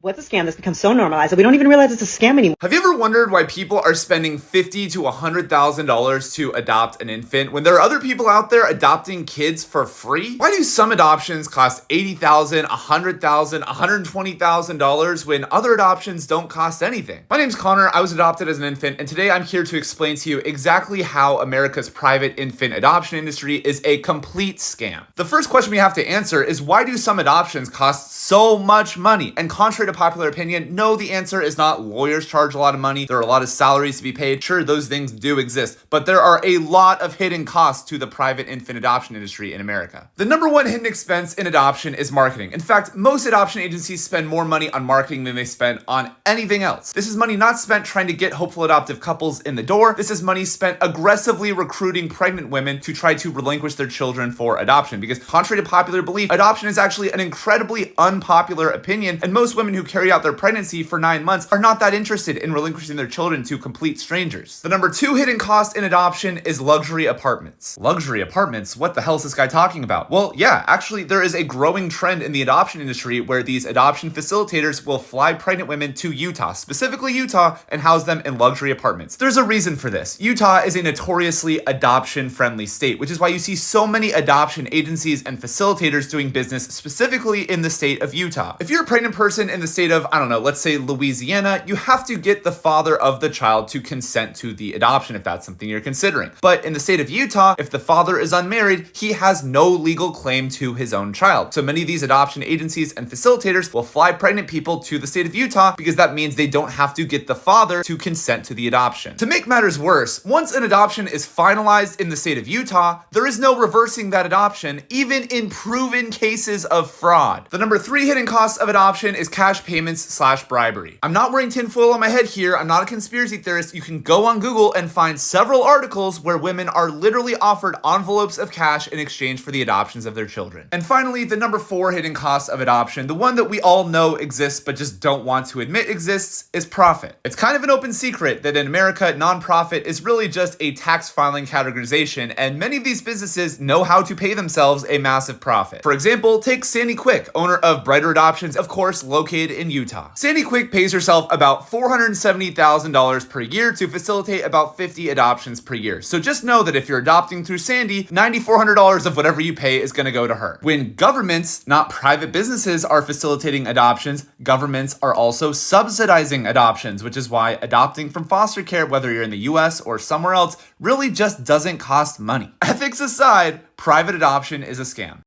What's a scam that's become so normalized that we don't even realize it's a scam anymore? Have you ever wondered why people are spending $50,000 to $100,000 to adopt an infant when there are other people out there adopting kids for free? Why do some adoptions cost $80,000, $100,000, $120,000 when other adoptions don't cost anything? My name's Connor. I was adopted as an infant, and today I'm here to explain to you exactly how America's private infant adoption industry is a complete scam. The first question we have to answer is, why do some adoptions cost so much money? And contrary to popular opinion, no, the answer is not lawyers charge a lot of money. There are a lot of salaries to be paid. Sure, those things do exist, but there are a lot of hidden costs to the private infant adoption industry in America. The number one hidden expense in adoption is marketing. In fact, most adoption agencies spend more money on marketing than they spend on anything else. This is money not spent trying to get hopeful adoptive couples in the door. This is money spent aggressively recruiting pregnant women to try to relinquish their children for adoption, because contrary to popular belief, adoption is actually an incredibly unpopular opinion, and most women who carry out their pregnancy for 9 months are not that interested in relinquishing their children to complete strangers. The number two hidden cost in adoption is luxury apartments. Luxury apartments? What the hell is this guy talking about? Well, yeah, actually there is a growing trend in the adoption industry where these adoption facilitators will fly pregnant women to Utah, specifically Utah, and house them in luxury apartments. There's a reason for this. Utah is a notoriously adoption-friendly state, which is why you see so many adoption agencies and facilitators doing business specifically in the state of Utah. If you're a pregnant person in the state of, I don't know, let's say Louisiana, you have to get the father of the child to consent to the adoption if that's something you're considering. But in the state of Utah, if the father is unmarried, he has no legal claim to his own child. So many of these adoption agencies and facilitators will fly pregnant people to the state of Utah because that means they don't have to get the father to consent to the adoption. To make matters worse, once an adoption is finalized in the state of Utah, there is no reversing that adoption, even in proven cases of fraud. The number three hidden cost of adoption is cash payments / bribery. I'm not wearing tinfoil on my head here. I'm not a conspiracy theorist. You can go on Google and find several articles where women are literally offered envelopes of cash in exchange for the adoptions of their children. And finally, the number four hidden cost of adoption, the one that we all know exists but just don't want to admit exists, is profit. It's kind of an open secret that in America, nonprofit is really just a tax filing categorization, and many of these businesses know how to pay themselves a massive profit. For example, take Sandy Quick, owner of Brighter Adoptions, of course, located in Utah. Sandy Quick pays herself about $470,000 per year to facilitate about 50 adoptions per year. So just know that if you're adopting through Sandy, $9,400 of whatever you pay is going to go to her. When governments, not private businesses, are facilitating adoptions, governments are also subsidizing adoptions, which is why adopting from foster care, whether you're in the US or somewhere else, really just doesn't cost money. Ethics aside, private adoption is a scam.